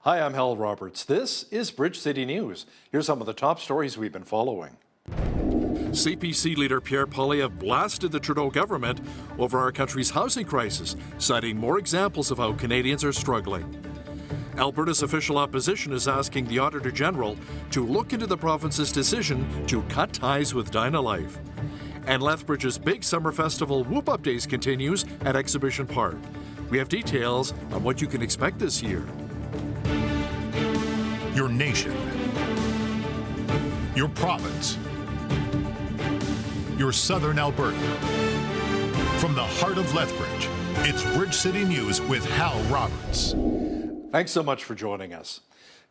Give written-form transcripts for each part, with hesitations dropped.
Hi, I'm Hal Roberts. This is Bridge City News. Here's some of the top stories we've been following. CPC leader Pierre Poilievre blasted the Trudeau government over our country's housing crisis, citing more examples of how Canadians are struggling. Alberta's official opposition is asking the Auditor General to look into the province's decision to cut ties with Dynalife. And Lethbridge's big summer festival Whoop Up Days continues at Exhibition Park. We have details on what you can expect this year. Your nation, your province, your southern Alberta. From the heart of Lethbridge, it's Bridge City News with Hal Roberts. Thanks so much for joining us.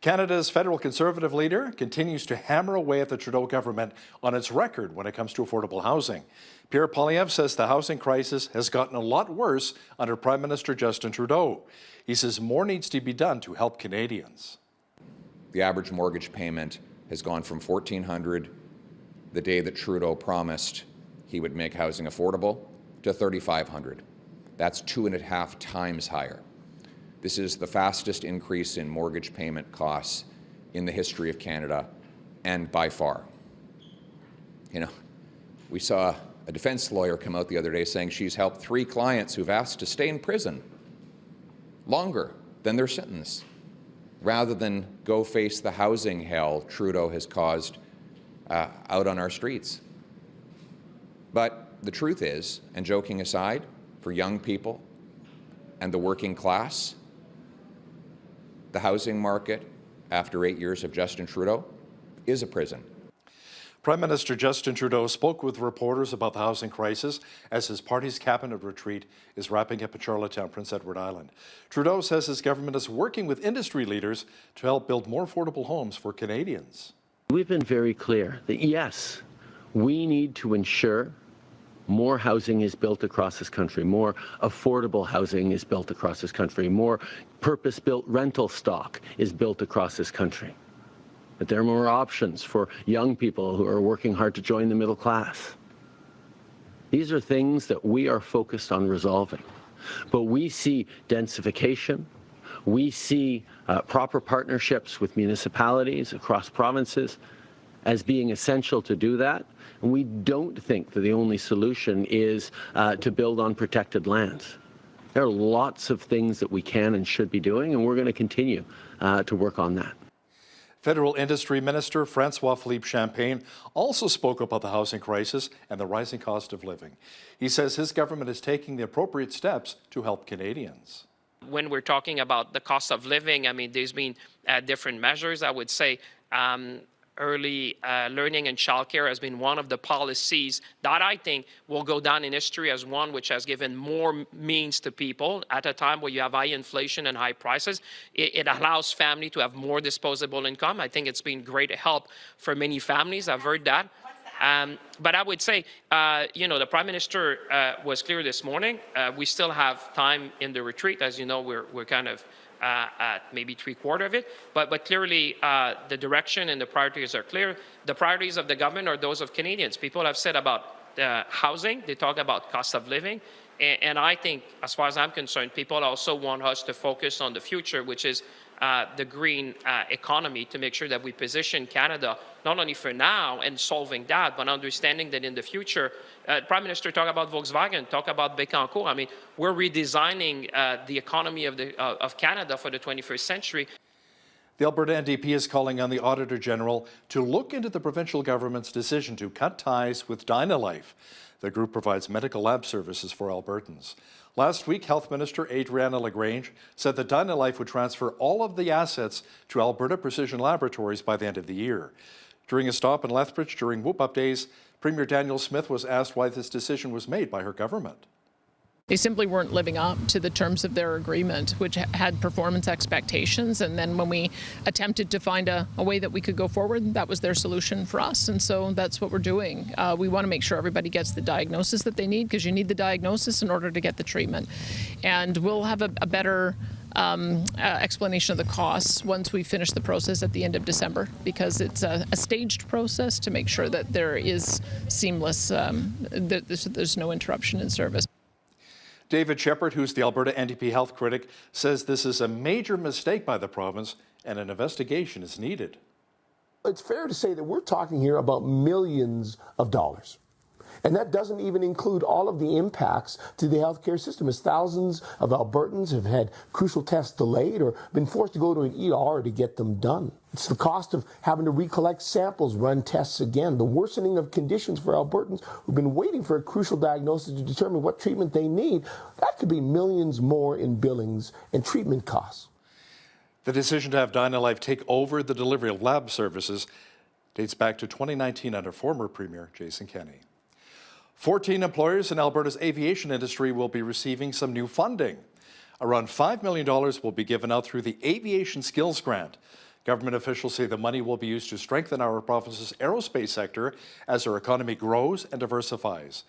Canada's federal Conservative leader continues to hammer away at the Trudeau government on its record when it comes to affordable housing. Pierre Poilievre says the housing crisis has gotten a lot worse under Prime Minister Justin Trudeau. He says more needs to be done to help Canadians. The average mortgage payment has gone from $1,400 the day that Trudeau promised he would make housing affordable to $3,500. That's 2.5 times higher. This is the fastest increase in mortgage payment costs in the history of Canada, and by far. You know, we saw a defense lawyer come out the other day saying she's helped 3 clients who've asked to stay in prison longer than their sentence, rather than go face the housing hell Trudeau has caused out on our streets. But the truth is, and joking aside, for young people and the working class, the housing market, after 8 years of Justin Trudeau, is a prison. Prime Minister Justin Trudeau spoke with reporters about the housing crisis as his party's cabinet retreat is wrapping up in Charlottetown, Prince Edward Island. Trudeau says his government is working with industry leaders to help build more affordable homes for Canadians. We've been very clear that yes, we need to ensure more housing is built across this country, more affordable housing is built across this country, more purpose-built rental stock is built across this country. That there are more options for young people who are working hard to join the middle class. These are things that we are focused on resolving. But we see densification, we see proper partnerships with municipalities across provinces as being essential to do that. And we don't think that the only solution is to build on protected lands. There are lots of things that we can and should be doing, and we're going to continue to work on that. Federal Industry Minister François-Philippe Champagne also spoke about the housing crisis and the rising cost of living. He says his government is taking the appropriate steps to help Canadians. When we're talking about the cost of living, I mean, there's been different measures. I would say early learning and childcare has been one of the policies that I think will go down in history as one which has given more means to people at a time where you have high inflation and high prices. It allows family to have more disposable income. I think it's been great help for many families. I've heard that. But I would say, you know, the Prime Minister was clear this morning. We still have time in the retreat. As you know, we're kind of at maybe 3/4 of it. But clearly, the direction and the priorities are clear. The priorities of the government are those of Canadians. People have said about housing. They talk about cost of living. And I think, as far as I'm concerned, people also want us to focus on the future, which is the green economy, to make sure that we position Canada not only for now and solving that, but understanding that in the future, Prime Minister talk about Volkswagen, talk about Bécancour. I mean, we're redesigning the economy of Canada for the 21st century. The Alberta NDP is calling on the Auditor General to look into the provincial government's decision to cut ties with Dynalife. The group provides medical lab services for Albertans. Last week, Health Minister Adriana LaGrange said that Dynalife would transfer all of the assets to Alberta Precision Laboratories by the end of the year. During a stop in Lethbridge during Whoop Up Days, Premier Danielle Smith was asked why this decision was made by her government. They simply weren't living up to the terms of their agreement, which had performance expectations. And then when we attempted to find a way that we could go forward, that was their solution for us. And so that's what we're doing. We want to make sure everybody gets the diagnosis that they need, because you need the diagnosis in order to get the treatment. And we'll have a better explanation of the costs once we finish the process at the end of December, because it's a staged process to make sure that there is seamless, that there's no interruption in service. David Shepherd, who's the Alberta NDP health critic, says this is a major mistake by the province and an investigation is needed. It's fair to say that we're talking here about millions of dollars. And that doesn't even include all of the impacts to the healthcare system, as thousands of Albertans have had crucial tests delayed or been forced to go to an ER to get them done. It's the cost of having to recollect samples, run tests again, the worsening of conditions for Albertans who've been waiting for a crucial diagnosis to determine what treatment they need. That could be millions more in billings and treatment costs. The decision to have Dynalife take over the delivery of lab services dates back to 2019 under former Premier Jason Kenney. 14 employers in Alberta's aviation industry will be receiving some new funding. Around $5 million will be given out through the Aviation Skills Grant. Government officials say the money will be used to strengthen our province's aerospace sector as our economy grows and diversifies.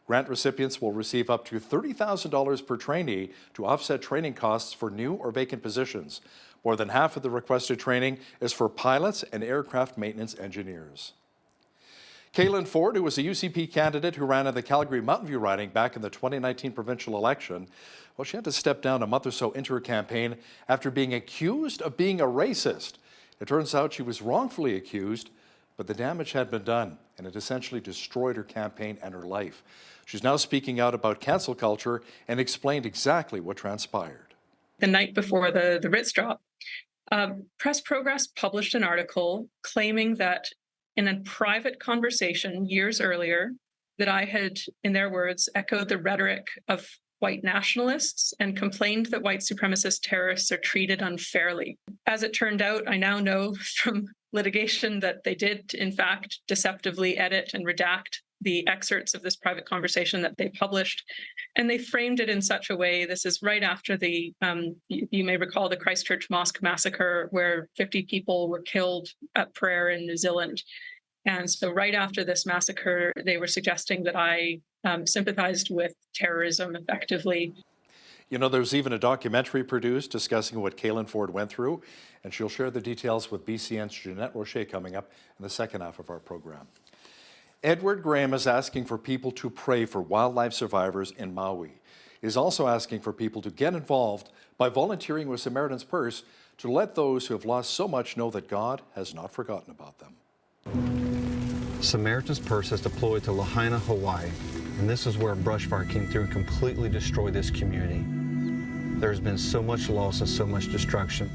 Grant recipients will receive up to $30,000 per trainee to offset training costs for new or vacant positions. More than half of the requested training is for pilots and aircraft maintenance engineers. Kaylin Ford, who was a UCP candidate who ran in the Calgary Mountain View riding back in the 2019 provincial election, well, she had to step down a month or so into her campaign after being accused of being a racist. It turns out she was wrongfully accused, but the damage had been done, and it essentially destroyed her campaign and her life. She's now speaking out about cancel culture and explained exactly what transpired. The night before the writs drop, Press Progress published an article claiming that in a private conversation years earlier, that I had, in their words, echoed the rhetoric of white nationalists and complained that white supremacist terrorists are treated unfairly. As it turned out, I now know from litigation that they did, in fact, deceptively edit and redact the excerpts of this private conversation that they published. And they framed it in such a way, this is right after the, you may recall the Christchurch Mosque massacre, where 50 people were killed at prayer in New Zealand. And so right after this massacre, they were suggesting that I sympathized with terrorism effectively. You know, there's even a documentary produced discussing what Kaylin Ford went through, and she'll share the details with BCN's Jeanette Rocher coming up in the second half of our program. Edward Graham is asking for people to pray for wildlife survivors in Maui. He's also asking for people to get involved by volunteering with Samaritan's Purse to let those who have lost so much know that God has not forgotten about them. Samaritan's Purse is deployed to Lahaina, Hawaii, and this is where a brush fire came through and completely destroyed this community. There's been so much loss and so much destruction,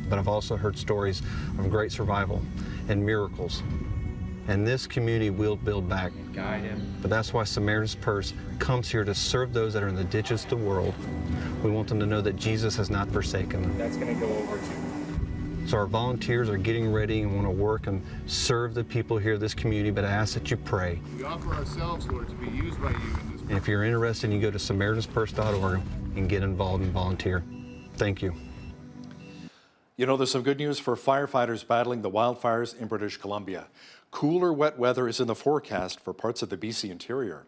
but I've also heard stories of great survival and miracles. And this community will build back. Guide him. But that's why Samaritan's Purse comes here to serve those that are in the ditches of the world. We want them to know that Jesus has not forsaken them. That's going to go over to. So our volunteers are getting ready and want to work and serve the people here in this community, but I ask that you pray. We offer ourselves, Lord, to be used by you in this. And if you're interested, you go to SamaritansPurse.org and get involved and volunteer. Thank you. You know, there's some good news for firefighters battling the wildfires in British Columbia. Cooler, wet weather is in the forecast for parts of the BC interior.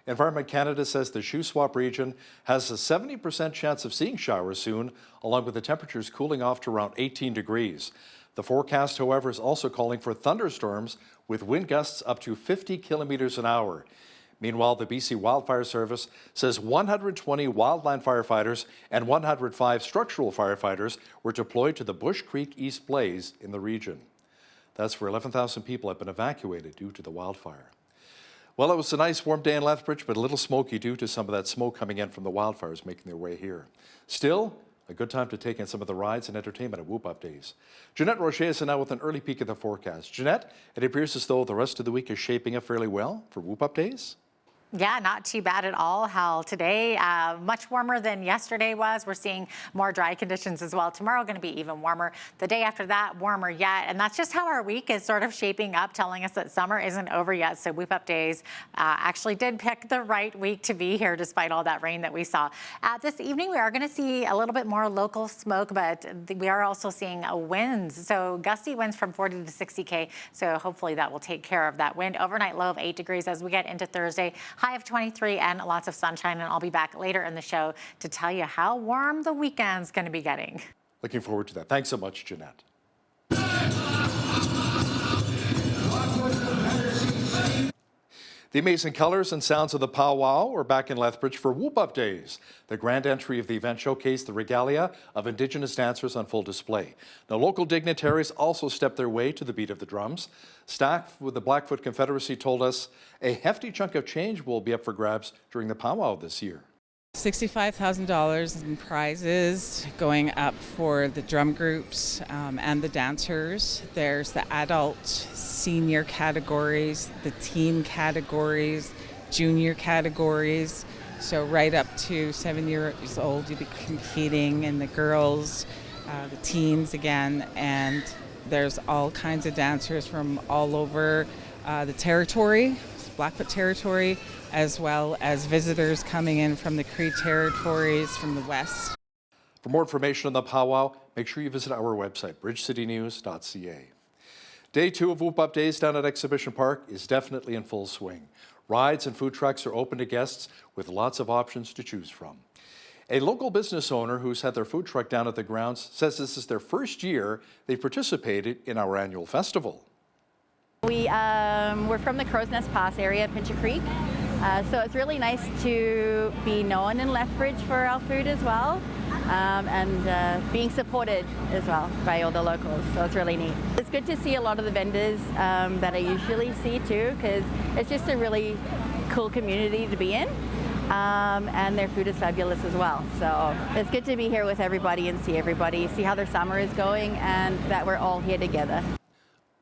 Environment Canada says the Shuswap region has a 70% chance of seeing showers soon, along with the temperatures cooling off to around 18 degrees. The forecast, however, is also calling for thunderstorms with wind gusts up to 50 kilometers an hour. Meanwhile, the BC Wildfire Service says 120 wildland firefighters and 105 structural firefighters were deployed to the Bush Creek East Blaze in the region. That's where 11,000 people have been evacuated due to the wildfire. Well, it was a nice warm day in Lethbridge, but a little smoky due to some of that smoke coming in from the wildfires making their way here. Still, a good time to take in some of the rides and entertainment at Whoop Up Days. Jeanette Rocher is now with an early peek at the forecast. Jeanette, it appears as though the rest of the week is shaping up fairly well for Whoop Up Days. Yeah, not too bad at all, Hal. Today, much warmer than yesterday was. We're seeing more dry conditions as well. Tomorrow going to be even warmer. The day after that, warmer yet. And that's just how our week is sort of shaping up, telling us that summer isn't over yet. So Whoop Up Days actually did pick the right week to be here despite all that rain that we saw. This evening, we are going to see a little bit more local smoke, but we are also seeing winds. So gusty winds from 40 to 60K. So hopefully that will take care of that wind. Overnight low of 8 degrees as we get into Thursday. High of 23 and lots of sunshine, and I'll be back later in the show to tell you how warm the weekend's going to be getting. Looking forward to that. Thanks so much, Jeanette. The amazing colors and sounds of the powwow are back in Lethbridge for Whoop Up Days. The grand entry of the event showcased the regalia of Indigenous dancers on full display. Now, local dignitaries also stepped their way to the beat of the drums. Staff with the Blackfoot Confederacy told us a hefty chunk of change will be up for grabs during the powwow this year. $65,000 in prizes going up for the drum groups and the dancers. There's the adult, senior categories, the teen categories, junior categories. So right up to 7 years old, you'll be competing, and the girls, the teens again, and there's all kinds of dancers from all over the territory, Blackfoot territory, as well as visitors coming in from the Cree territories from the west. For more information on the powwow, make sure you visit our website, bridgecitynews.ca. Day 2 of Whoop Up Days down at Exhibition Park is definitely in full swing. Rides and food trucks are open to guests with lots of options to choose from. A local business owner who's had their food truck down at the grounds says this is their first year they participated in our annual festival. We're from the Crow's Nest Pass area, Pincher Creek. So it's really nice to be known in Lethbridge for our food as well, and being supported as well by all the locals, so it's really neat. It's good to see a lot of the vendors that I usually see too, because it's just a really cool community to be in, and their food is fabulous as well. So it's good to be here with everybody and see how their summer is going, and that we're all here together.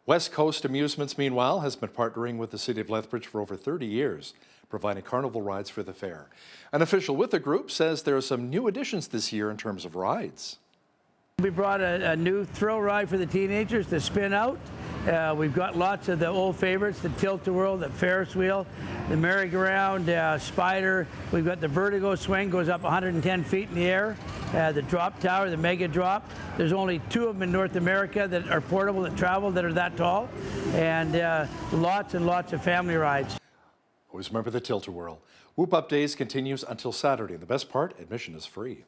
West Coast Amusements, meanwhile, has been partnering with the City of Lethbridge for over 30 years, providing carnival rides for the fair. An official with the group says there are some new additions this year in terms of rides. We brought a new thrill ride for the teenagers to spin out. We've got lots of the old favorites, the Tilt-A-Whirl, the Ferris wheel, the merry-go-round, Spider. We've got the Vertigo swing, goes up 110 feet in the air. The drop tower, the Mega Drop. There's only 2 of them in North America that are portable, that travel, that are that tall. And lots and lots of family rides. Always remember the Tilt-A-Whirl. Whoop Up Days continues until Saturday. The best part, admission is free.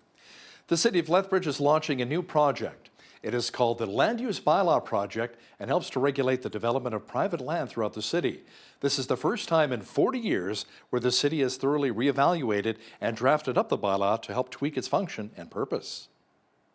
The City of Lethbridge is launching a new project. It is called the Land Use Bylaw Project and helps to regulate the development of private land throughout the city. This is the first time in 40 years where the city has thoroughly reevaluated and drafted up the bylaw to help tweak its function and purpose.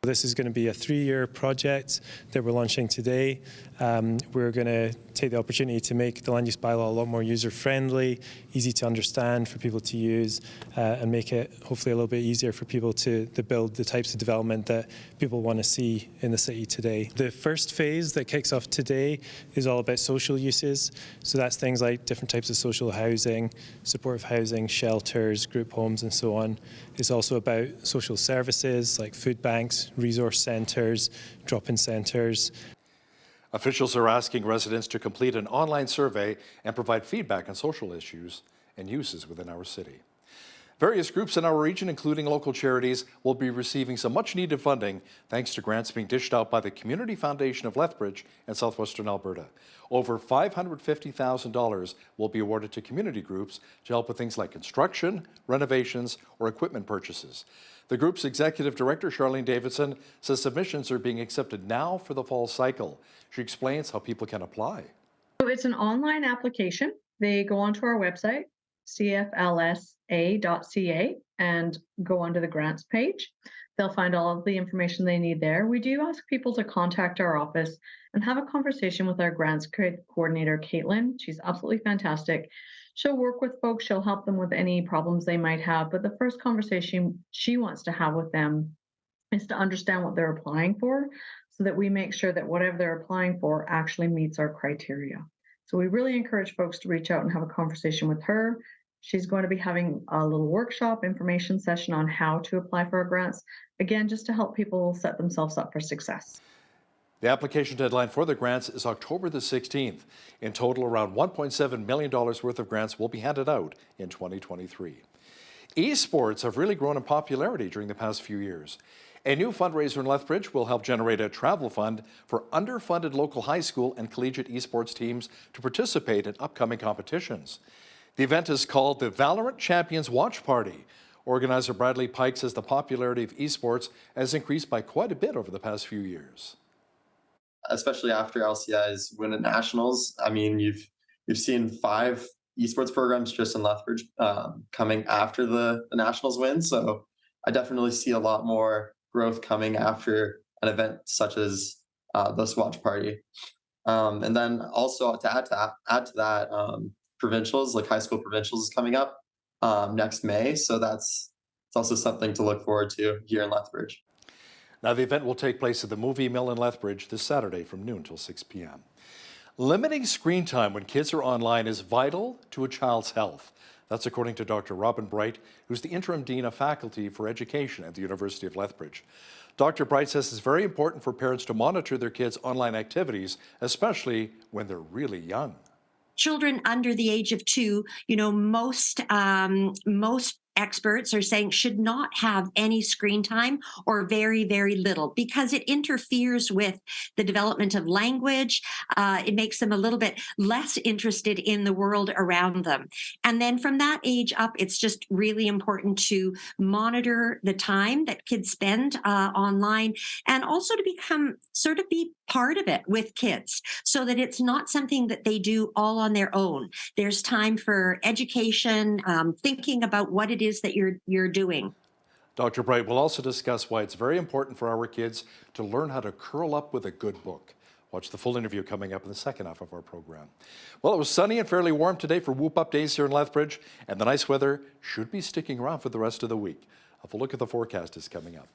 This is going to be a 3-year project that we're launching today. We're going to take the opportunity to make the land use bylaw a lot more user-friendly, easy to understand for people to use, and make it hopefully a little bit easier for people to build the types of development that people want to see in the city today. The first phase that kicks off today is all about social uses. So that's things like different types of social housing, supportive housing, shelters, group homes, and so on. It's also about social services like food banks, resource centres, drop-in centres. Officials are asking residents to complete an online survey and provide feedback on social issues and uses within our city. Various groups in our region, including local charities, will be receiving some much-needed funding thanks to grants being dished out by the Community Foundation of Lethbridge and Southwestern Alberta. Over $550,000 will be awarded to community groups to help with things like construction, renovations, or equipment purchases. The group's executive director, Charlene Davidson, says submissions are being accepted now for the fall cycle. She explains how people can apply. So it's an online application. They go onto our website, cflsa.ca, and go onto the grants page. They'll find all of the information they need there. We do ask people to contact our office and have a conversation with our grants coordinator, Caitlin. She's absolutely fantastic. She'll work with folks, she'll help them with any problems they might have, but the first conversation she wants to have with them is to understand what they're applying for, so that we make sure that whatever they're applying for actually meets our criteria. So we really encourage folks to reach out and have a conversation with her. She's going to be having a little workshop information session on how to apply for our grants, again, just to help people set themselves up for success. The application deadline for the grants is October the 16th. In total, around $1.7 million worth of grants will be handed out in 2023. Esports have really grown in popularity during the past few years. A new fundraiser in Lethbridge will help generate a travel fund for underfunded local high school and collegiate esports teams to participate in upcoming competitions. The event is called the Valorant Champions Watch Party. Organizer Bradley Pike says the popularity of esports has increased by quite a bit over the past few years. Especially after LCI's win at nationals. I mean, you've seen 5 esports programs just in Lethbridge coming after the Nationals win. So I definitely see a lot more growth coming after an event such as the Swatch Party. And then also to add to that, provincials, like high school provincials, is coming up next May. So it's also something to look forward to here in Lethbridge. Now, the event will take place at the Movie Mill in Lethbridge this Saturday from noon till 6 p.m. Limiting screen time when kids are online is vital to a child's health. That's according to Dr. Robin Bright, who's the interim dean of faculty for education at the University of Lethbridge. Dr. Bright says it's very important for parents to monitor their kids' online activities, especially when they're really young. Children under the age of 2, most experts are saying should not have any screen time or very, very little, because it interferes with the development of language. It makes them a little bit less interested in the world around them. And then from that age up, it's just really important to monitor the time that kids spend online, and also to be part of it with kids, so that it's not something that they do all on their own. There's time for education, thinking about what it is that you're doing. Dr. Bright will also discuss why it's very important for our kids to learn how to curl up with a good book. Watch the full interview coming up in the second half of our program. Well, it was sunny and fairly warm today for Whoop Up days here in Lethbridge, and the nice weather should be sticking around for the rest of the week. A full look at the forecast is coming up.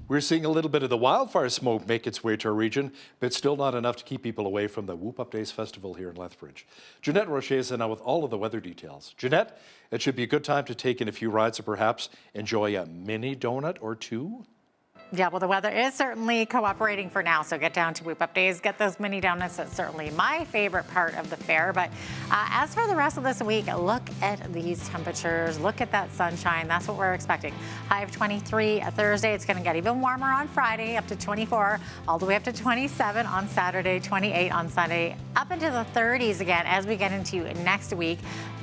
We're seeing a little bit of the wildfire smoke make its way to our region, but still not enough to keep people away from the Whoop Up Days Festival here in Lethbridge. Jeanette Rocher is in now with all of the weather details. Jeanette, it should be a good time to take in a few rides or perhaps enjoy a mini donut or two. Yeah, well, the weather is certainly cooperating for now, so get down to Whoop Up Days, get those mini donuts. That's certainly my favorite part of the fair. But as for the rest of this week, look at these temperatures. Look at that sunshine. That's what we're expecting. High of 23 Thursday. It's going to get even warmer on Friday, up to 24, all the way up to 27 on Saturday, 28 on Sunday, up into the 30s again as we get into next week.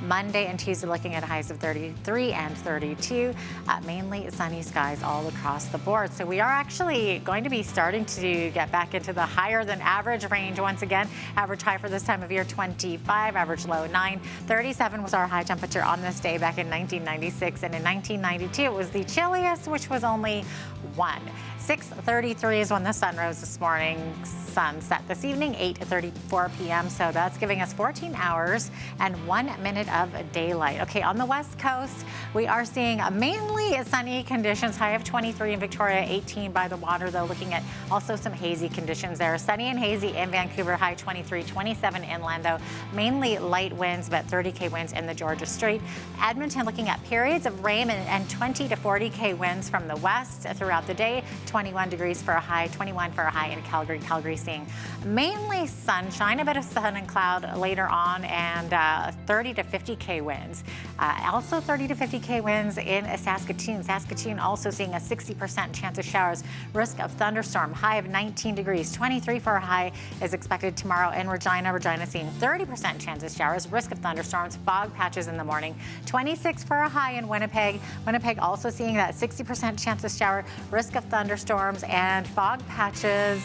Monday and Tuesday looking at highs of 33 and 32. Mainly sunny skies all across the board. So we are actually going to be starting to get back into the higher than average range once again. Average high for this time of year, 25, average low 9. 37 was our high temperature on this day back in 1996, and in 1992 it was the chilliest, which was only 1. 6:33 is when the sun rose this morning. Sun set this evening, 8:34 p.m. So that's giving us 14 hours and 1 minute of daylight. Okay, on the west coast, we are seeing mainly sunny conditions. High of 23 in Victoria, 18 by the water, though. Looking at also some hazy conditions there. Sunny and hazy in Vancouver, high 23, 27 inland, though. Mainly light winds, about 30k winds in the Georgia Strait. Edmonton looking at periods of rain and 20 to 40k winds from the west throughout the day. 21 degrees for a high, 21 for a high in Calgary. Calgary seeing mainly sunshine, a bit of sun and cloud later on, and 30 to 50k winds. Also 30 to 50k winds in Saskatoon. Saskatoon also seeing a 60% chance of showers. Risk of thunderstorm. High of 19 degrees. 23 for a high is expected tomorrow in Regina. Regina seeing 30% chance of showers. Risk of thunderstorms. Fog patches in the morning. 26 for a high in Winnipeg. Winnipeg also seeing that 60% chance of shower. Risk of thunderstorms and fog patches.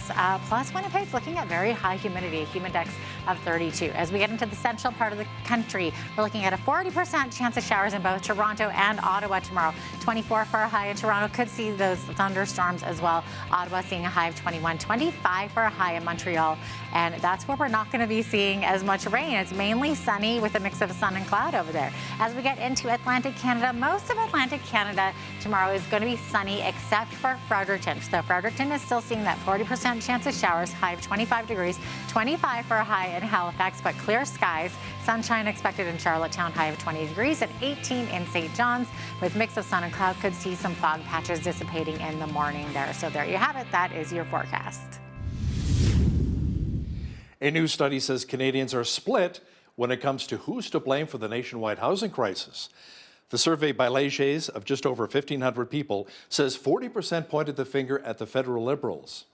Plus Winnipeg's looking at very high humidity. Humidex of 32. As we get into the central part of the country, we're looking at a 40% chance of showers in both Toronto and Ottawa tomorrow. 24 for a high in Toronto. Could see those thunderstorms as well. Ottawa seeing a high of 21. 25 for a high in Montreal. And that's where we're not going to be seeing as much rain. It's mainly sunny with a mix of sun and cloud over there. As we get into Atlantic Canada, most of Atlantic Canada tomorrow is going to be sunny except for Fredericton. So Fredericton is still seeing that 40% chance of showers, high of 25 degrees, 25 for a high in Halifax, but clear skies. Sunshine expected in Charlottetown, high of 20 degrees, and 18 in St. John's with mix of sun and cloud. Could see some fog patches dissipating in the morning there. So there you have it. That is your forecast. A new study says Canadians are split when it comes to who's to blame for the nationwide housing crisis. The survey by Leger's of just over 1,500 people says 40% pointed the finger at the federal Liberals.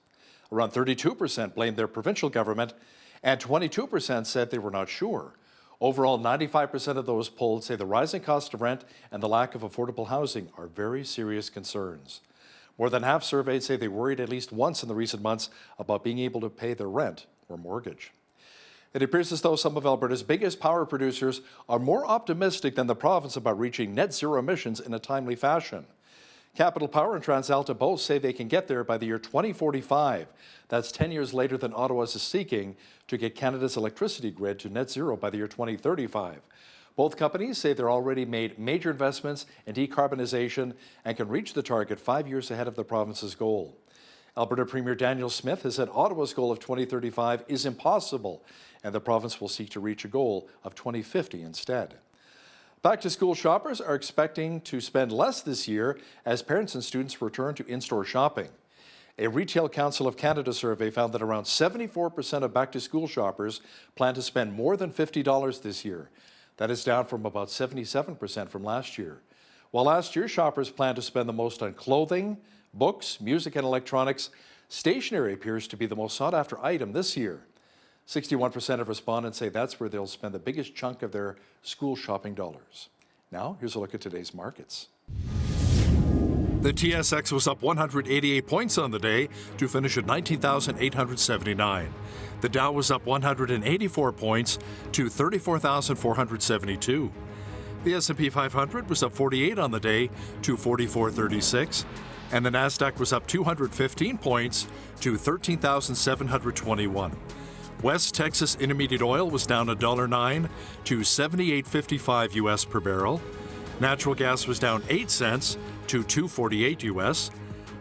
Around 32% blamed their provincial government, and 22% said they were not sure. Overall, 95% of those polled say the rising cost of rent and the lack of affordable housing are very serious concerns. More than half surveyed say they worried at least once in the recent months about being able to pay their rent or mortgage. It appears as though some of Alberta's biggest power producers are more optimistic than the province about reaching net zero emissions in a timely fashion. Capital Power and TransAlta both say they can get there by the year 2045. That's 10 years later than Ottawa is seeking to get Canada's electricity grid to net zero by the year 2035. Both companies say they're already made major investments in decarbonization and can reach the target 5 years ahead of the province's goal. Alberta Premier Daniel Smith has said Ottawa's goal of 2035 is impossible, and the province will seek to reach a goal of 2050 instead. Back-to-school shoppers are expecting to spend less this year as parents and students return to in-store shopping. A Retail Council of Canada survey found that around 74% of back-to-school shoppers plan to spend more than $50 this year. That is down from about 77% from last year. While last year shoppers planned to spend the most on clothing, books, music and electronics, stationery appears to be the most sought-after item this year. 61% of respondents say that's where they'll spend the biggest chunk of their school shopping dollars. Now, here's a look at today's markets. The TSX was up 188 points on the day to finish at 19,879. The Dow was up 184 points to 34,472. The S&P 500 was up 48 on the day to 4436. And the Nasdaq was up 215 points to 13,721. West Texas Intermediate Oil was down $1.09 to $78.55 US per barrel. Natural gas was down 8 cents to $2.48 US.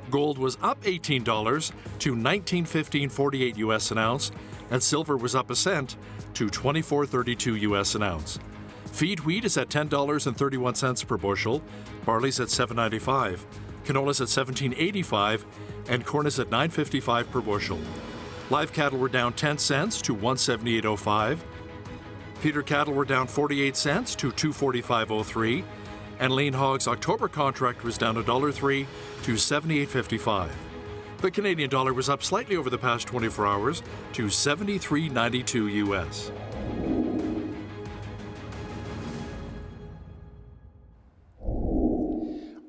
Gold was up $18 to $19.1548 US an ounce, and silver was up a cent to $24.32 US an ounce. Feed wheat is at $10.31 per bushel. Barley's at $7.95. Canola's at $17.85, and corn is at $9.55 per bushel. Live cattle were down 10 cents to $178.05. Feeder cattle were down 48 cents to $245.03, and lean hogs October contract was down $1.03 to $78.55. The Canadian dollar was up slightly over the past 24 hours to $73.92 US.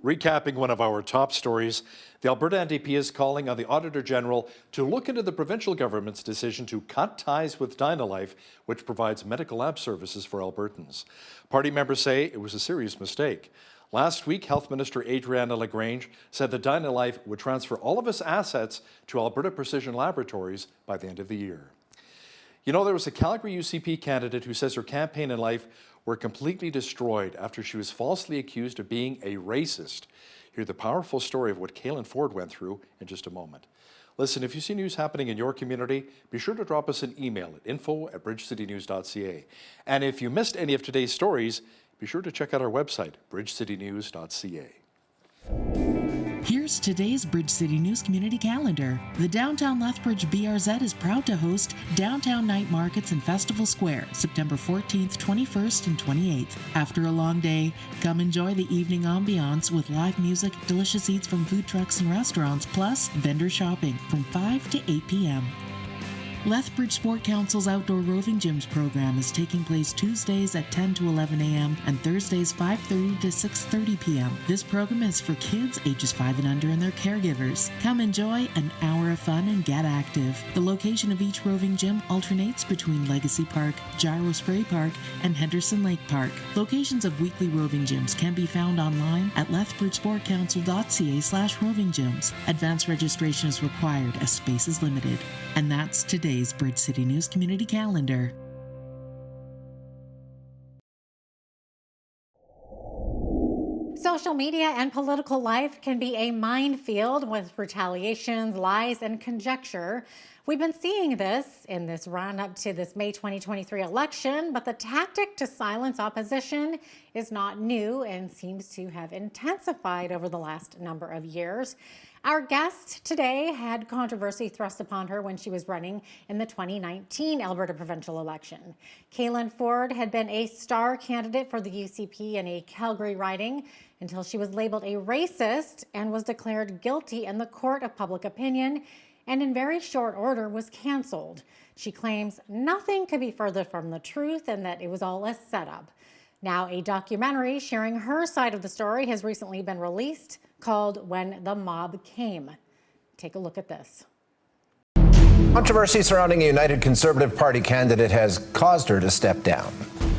Recapping one of our top stories, the Alberta NDP is calling on the Auditor General to look into the provincial government's decision to cut ties with Dynalife, which provides medical lab services for Albertans. Party members say it was a serious mistake. Last week, Health Minister Adriana LaGrange said that Dynalife would transfer all of its assets to Alberta Precision Laboratories by the end of the year. You know, there was a Calgary UCP candidate who says her campaign and life were completely destroyed after she was falsely accused of being a racist. Hear the powerful story of what Kaylin Ford went through in just a moment. Listen, if you see news happening in your community, be sure to drop us an email at info@bridgecitynews.ca. And if you missed any of today's stories, be sure to check out our website, bridgecitynews.ca. Here's today's Bridge City News Community Calendar. The Downtown Lethbridge BRZ is proud to host Downtown Night Markets in Festival Square, September 14th, 21st, and 28th. After a long day, come enjoy the evening ambiance with live music, delicious eats from food trucks and restaurants, plus vendor shopping from 5 to 8 p.m. Lethbridge Sport Council's Outdoor Roving Gyms program is taking place Tuesdays at 10 to 11 a.m. and Thursdays 5:30 to 6:30 p.m. This program is for kids ages 5 and under and their caregivers. Come enjoy an hour of fun and get active. The location of each roving gym alternates between Legacy Park, Gyro Spray Park, and Henderson Lake Park. Locations of weekly roving gyms can be found online at lethbridgesportcouncil.ca/roving gyms. Advance registration is required as space is limited. And that's today's Bridge City News Community Calendar. Social media and political life can be a minefield with retaliations, lies, and conjecture. We've been seeing this in this run up to this May 2023 election, but the tactic to silence opposition is not new and seems to have intensified over the last number of years. Our guest today had controversy thrust upon her when she was running in the 2019 Alberta provincial election. Kaylin Ford had been a star candidate for the UCP in a Calgary riding until she was labeled a racist and was declared guilty in the court of public opinion, and in very short order was canceled. She claims nothing could be further from the truth and that it was all a setup. Now, a documentary sharing her side of the story has recently been released called When the Mob Came. Take a look at this. Controversy surrounding a United Conservative Party candidate has caused her to step down.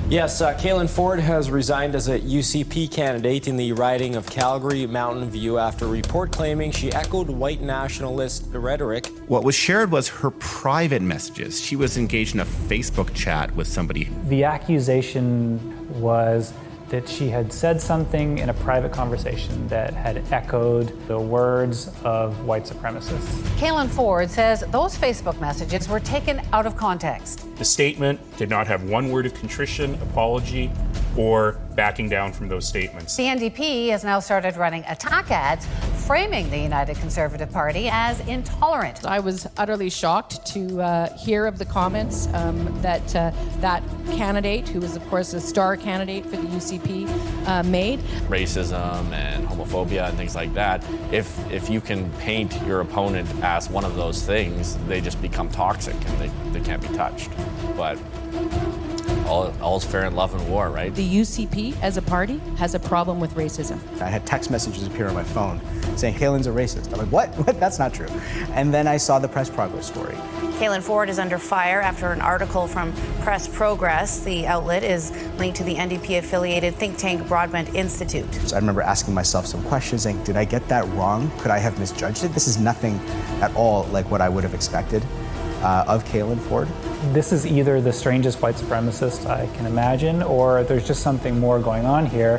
Yes, Kaylin Ford has resigned as a UCP candidate in the riding of Calgary Mountain View after a report claiming she echoed white nationalist rhetoric. What was shared was her private messages. She was engaged in a Facebook chat with somebody. The accusation was that she had said something in a private conversation that had echoed the words of white supremacists. Kaylin Ford says those Facebook messages were taken out of context. The statement did not have one word of contrition, apology, or backing down from those statements. The NDP has now started running attack ads framing the United Conservative Party as intolerant. I was utterly shocked to hear of the comments that that candidate, who was of course a star candidate for the UCP, made. Racism and homophobia and things like that. If you can paint your opponent as one of those things, they just become toxic and they can't be touched. But all's fair in love and war, right? The UCP as a party has a problem with racism. I had text messages appear on my phone saying Kaylin's a racist. I'm like, what? That's not true. And then I saw the Press Progress story. Kaylin Ford is under fire after an article from Press Progress. The outlet is linked to the NDP-affiliated think tank Broadbent Institute. So I remember asking myself some questions saying, did I get that wrong? Could I have misjudged it? This is nothing at all like what I would have expected of Kaylin Ford. This is either the strangest white supremacist I can imagine, or there's just something more going on here.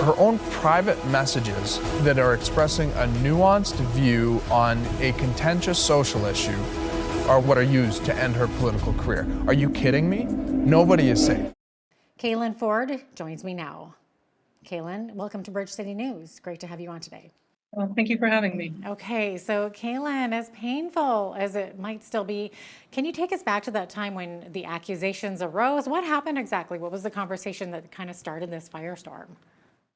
Her own private messages that are expressing a nuanced view on a contentious social issue are what are used to end her political career. Are you kidding me? Nobody is safe. Kaylin Ford joins me now. Kaylin, welcome to Bridge City News. Great to have you on today. Well, thank you for having me. Okay, so Kaylin, as painful as it might still be, can you take us back to that time when the accusations arose? What happened exactly? What was the conversation that kind of started this firestorm?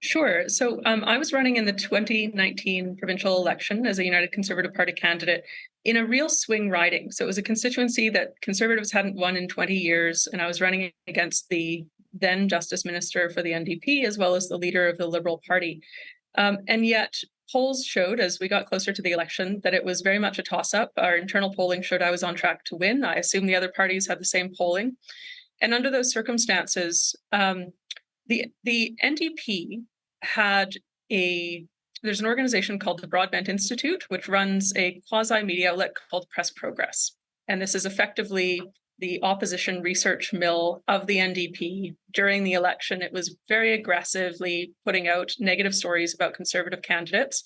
Sure. So I was running in the 2019 provincial election as a United Conservative Party candidate in a real swing riding. So it was a constituency that Conservatives hadn't won in 20 years, and I was running against the then Justice Minister for the NDP, as well as the leader of the Liberal Party. And yet polls showed, as we got closer to the election, that it was very much a toss-up. Our internal polling showed I was on track to win. I assume the other parties had the same polling. And under those circumstances, the NDP there's an organization called the Broadbent Institute, which runs a quasi-media outlet called Press Progress. And this is effectively the opposition research mill of the NDP. During the election, it was very aggressively putting out negative stories about Conservative candidates.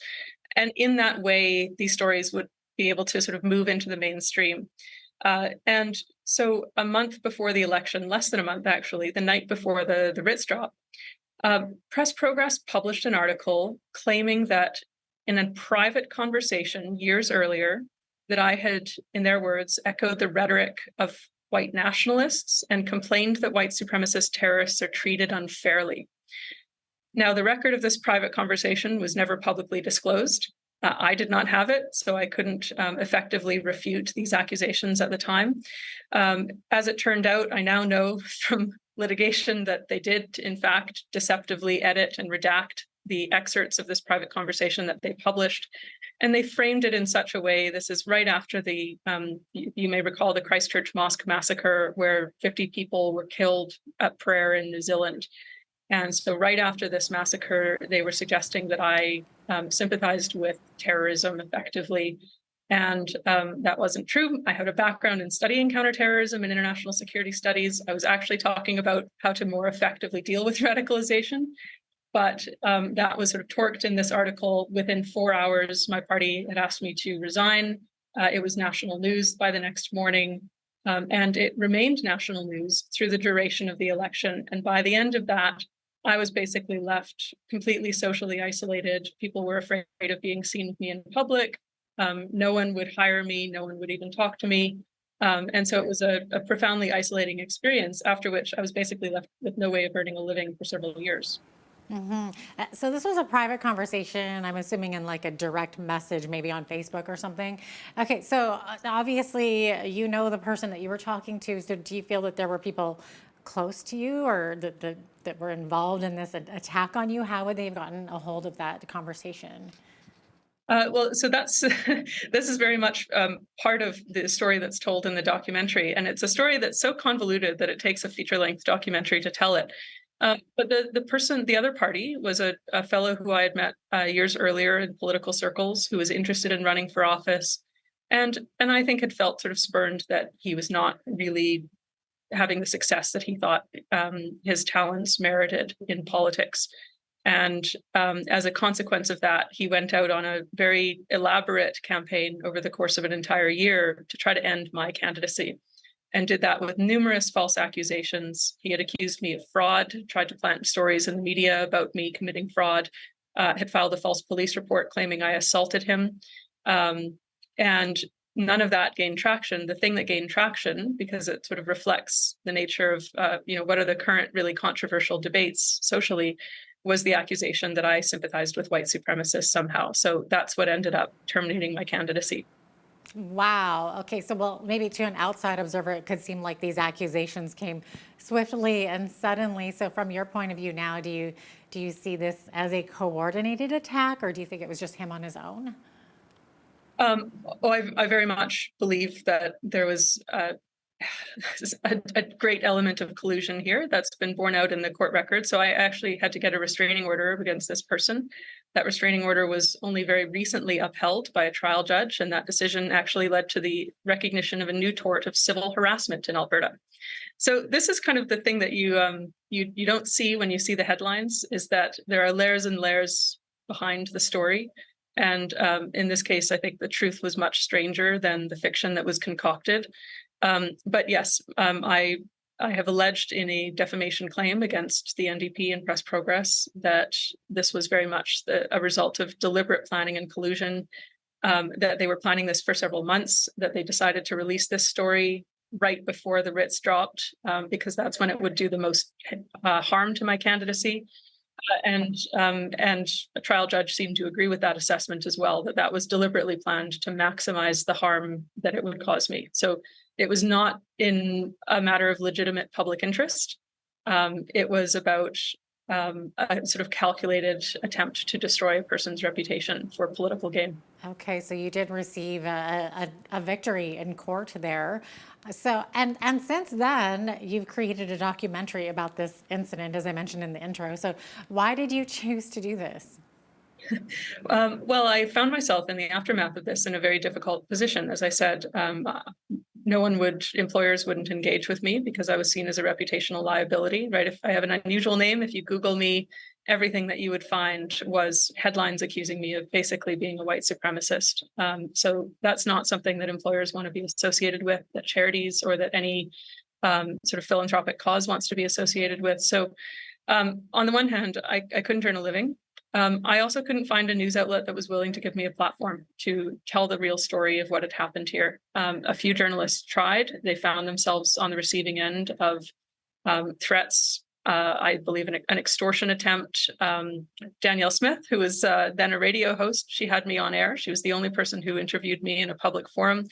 And in that way, these stories would be able to sort of move into the mainstream. And so a month before the election, less than a month actually, the night before the writs drop, Press Progress published an article claiming that in a private conversation years earlier, that I had, in their words, echoed the rhetoric of white nationalists and complained that white supremacist terrorists are treated unfairly. Now, the record of this private conversation was never publicly disclosed. I did not have it, so I couldn't effectively refute these accusations at the time. As it turned out, I now know from litigation that they did, in fact, deceptively edit and redact the excerpts of this private conversation that they published. And they framed it in such a way, this is right after the, you may recall the Christchurch Mosque massacre, where 50 people were killed at prayer in New Zealand. And so right after this massacre, they were suggesting that I sympathized with terrorism effectively. And that wasn't true. I had a background in studying counterterrorism and international security studies. I was actually talking about how to more effectively deal with radicalization. But that was sort of torqued in this article. Within 4 hours, my party had asked me to resign. It was national news by the next morning. And it remained national news through the duration of the election. And by the end of that, I was basically left completely socially isolated. People were afraid of being seen with me in public. No one would hire me. No one would even talk to me. And so it was a profoundly isolating experience, after which I was basically left with no way of earning a living for several years. Mm-hmm. So this was a private conversation, I'm assuming in like a direct message, maybe on Facebook or something. Okay, so obviously you know the person that you were talking to. So do you feel that there were people close to you or that were involved in this attack on you, how would they have gotten a hold of that conversation? Well, so that's this is very much part of the story that's told in the documentary, and it's a story that's so convoluted that it takes a feature-length documentary to tell it. But the other party was a fellow who I had met years earlier in political circles, who was interested in running for office, and I think had felt sort of spurned that he was not really having the success that he thought his talents merited in politics. And as a consequence of that, he went out on a very elaborate campaign over the course of an entire year to try to end my candidacy, and did that with numerous false accusations. He had accused me of fraud, tried to plant stories in the media about me committing fraud, had filed a false police report claiming I assaulted him. And none of that gained traction. The thing that gained traction, because it sort of reflects the nature of, what are the current really controversial debates socially, was the accusation that I sympathized with white supremacists somehow. So that's what ended up terminating my candidacy. Wow. Okay. So, well, maybe to an outside observer, it could seem like these accusations came swiftly and suddenly. So, from your point of view now, do you see this as a coordinated attack, or do you think it was just him on his own? I very much believe that there was a great element of collusion here that's been borne out in the court record. So I actually had to get a restraining order against this person. That restraining order was only very recently upheld by a trial judge, and that decision actually led to the recognition of a new tort of civil harassment in Alberta. So this is kind of the thing that you don't see when you see the headlines, is that there are layers and layers behind the story. And in this case, I think the truth was much stranger than the fiction that was concocted. But yes, I have alleged in a defamation claim against the NDP and Press Progress that this was very much a result of deliberate planning and collusion, that they were planning this for several months, that they decided to release this story right before the writs dropped, because that's when it would do the most harm to my candidacy. And a trial judge seemed to agree with that assessment as well, that was deliberately planned to maximize the harm that it would cause me. So it was not in a matter of legitimate public interest. It was about a sort of calculated attempt to destroy a person's reputation for political gain. Okay, so you did receive a victory in court there. So, and since then, you've created a documentary about this incident, as I mentioned in the intro. So why did you choose to do this? Well, I found myself in the aftermath of this in a very difficult position. As I said, employers wouldn't engage with me because I was seen as a reputational liability, right? If I have an unusual name, if you Google me, everything that you would find was headlines accusing me of basically being a white supremacist. So that's not something that employers want to be associated with, that charities or that any sort of philanthropic cause wants to be associated with. So on the one hand, I couldn't earn a living. I also couldn't find a news outlet that was willing to give me a platform to tell the real story of what had happened here. A few journalists tried. They found themselves on the receiving end of threats, I believe an extortion attempt. Danielle Smith, who was then a radio host, she had me on air. She was the only person who interviewed me in a public forum.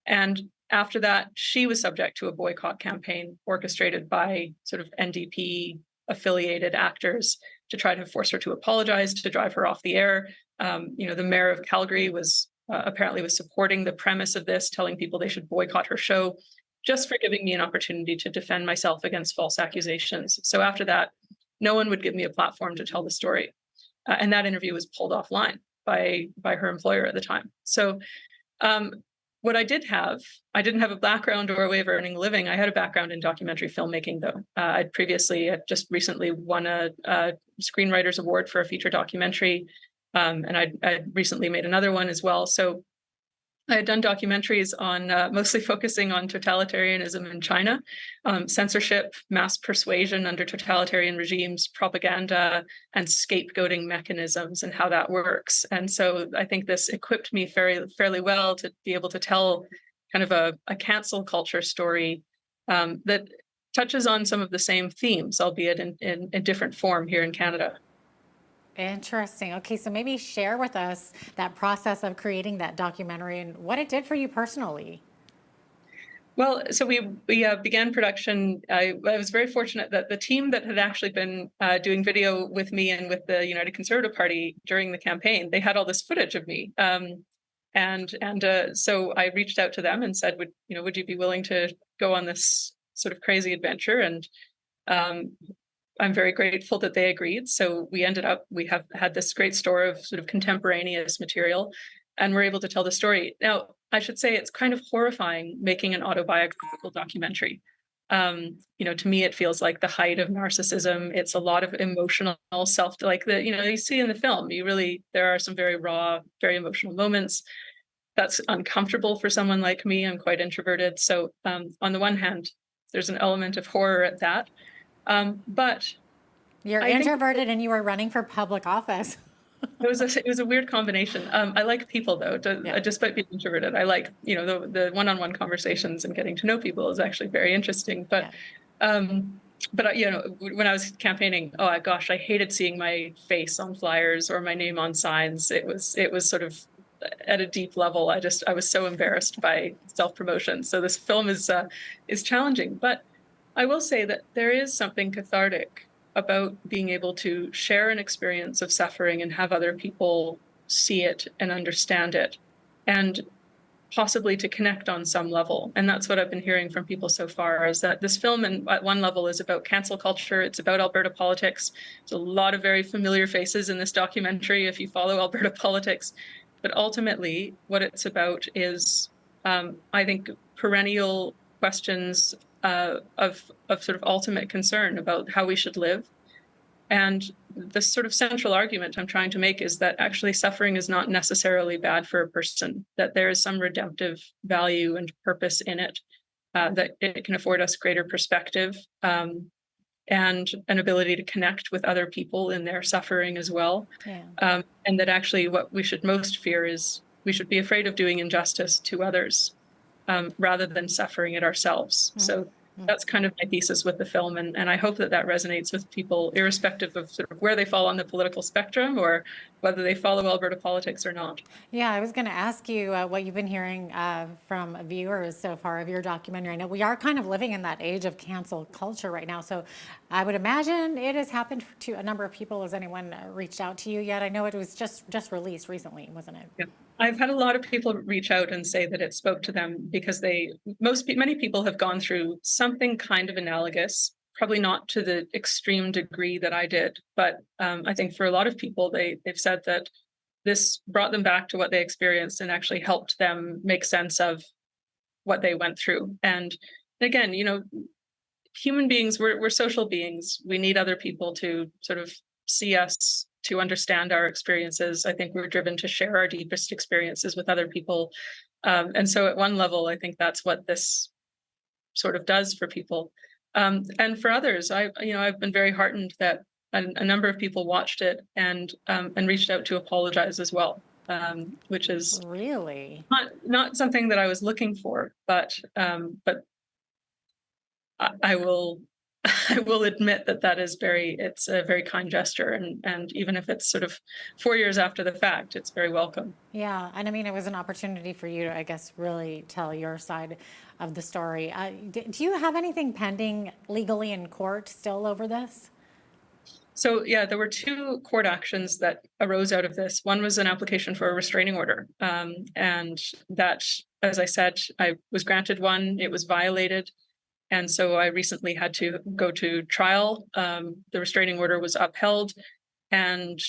And after that, she was subject to a boycott campaign orchestrated by sort of NDP affiliated actors to try to force her to apologize, to drive her off the air. The mayor of Calgary was apparently supporting the premise of this, telling people they should boycott her show, just for giving me an opportunity to defend myself against false accusations. So after that, no one would give me a platform to tell the story. And that interview was pulled offline by her employer at the time. So what I didn't have a background or a way of earning a living. I had a background in documentary filmmaking, though. I'd just recently won a Screenwriters Award for a feature documentary, and I'd recently made another one as well. So I had done documentaries on mostly focusing on totalitarianism in China, censorship, mass persuasion under totalitarian regimes, propaganda, and scapegoating mechanisms and how that works. And so I think this equipped me fairly well to be able to tell kind of a cancel culture story that touches on some of the same themes, albeit in a different form here in Canada. Interesting. Okay, so maybe share with us that process of creating that documentary and what it did for you personally. Well, so we began production. I was very fortunate that the team that had actually been doing video with me and with the United Conservative Party during the campaign, they had all this footage of me. So I reached out to them and said, would you be willing to go on this sort of crazy adventure? And I'm very grateful that they agreed. So we have had this great store of sort of contemporaneous material, and we're able to tell the story. Now, I should say it's kind of horrifying making an autobiographical documentary. To me, it feels like the height of narcissism. It's a lot of emotional you see in the film, there are some very raw, very emotional moments. That's uncomfortable for someone like me. I'm quite introverted. So on the one hand, there's an element of horror at that. But you're introverted and you are running for public office. It was a weird combination. I like people though, despite being introverted. I like, the one-on-one conversations and getting to know people is actually very interesting. But when I was campaigning, oh gosh, I hated seeing my face on flyers or my name on signs. It was sort of at a deep level. I was so embarrassed by self-promotion. So this film is challenging, but I will say that there is something cathartic about being able to share an experience of suffering and have other people see it and understand it, and possibly to connect on some level. And that's what I've been hearing from people so far, is that this film, at one level, is about cancel culture. It's about Alberta politics. There's a lot of very familiar faces in this documentary if you follow Alberta politics. But ultimately, what it's about is, I think, perennial questions of sort of ultimate concern about how we should live. And the sort of central argument I'm trying to make is that actually suffering is not necessarily bad for a person, that there is some redemptive value and purpose in it, that it can afford us greater perspective and an ability to connect with other people in their suffering as well. Yeah. And that actually what we should most fear is we should be afraid of doing injustice to others rather than suffering it ourselves. Mm-hmm. So that's kind of my thesis with the film. And I hope that resonates with people, irrespective of sort of where they fall on the political spectrum or whether they follow Alberta politics or not. Yeah, I was going to ask you what you've been hearing from viewers so far of your documentary. I know we are kind of living in that age of cancel culture right now. So I would imagine it has happened to a number of people. Has anyone reached out to you yet? I know it was just released recently, wasn't it? Yeah. I've had a lot of people reach out and say that it spoke to them because many people have gone through something kind of analogous, probably not to the extreme degree that I did. But I think for a lot of people, they've said that this brought them back to what they experienced and actually helped them make sense of what they went through. And again, human beings, we're social beings. We need other people to sort of see us, to understand our experiences. I think we're driven to share our deepest experiences with other people. And so at one level, I think that's what this sort of does for people. And for others, I've been very heartened that a number of people watched it and reached out to apologize as well, which is really not something that I was looking for, but I will admit that it's a very kind gesture, and even if it's sort of 4 years after the fact, it's very welcome. Yeah, and I mean, it was an opportunity for you to, I guess, really tell your side of the story. Do you have anything pending legally in court still over this? So yeah, there were 2 court actions that arose out of this. One was an application for a restraining order, and that, as I said, I was granted one. It was violated. And so I recently had to go to trial. The restraining order was upheld, and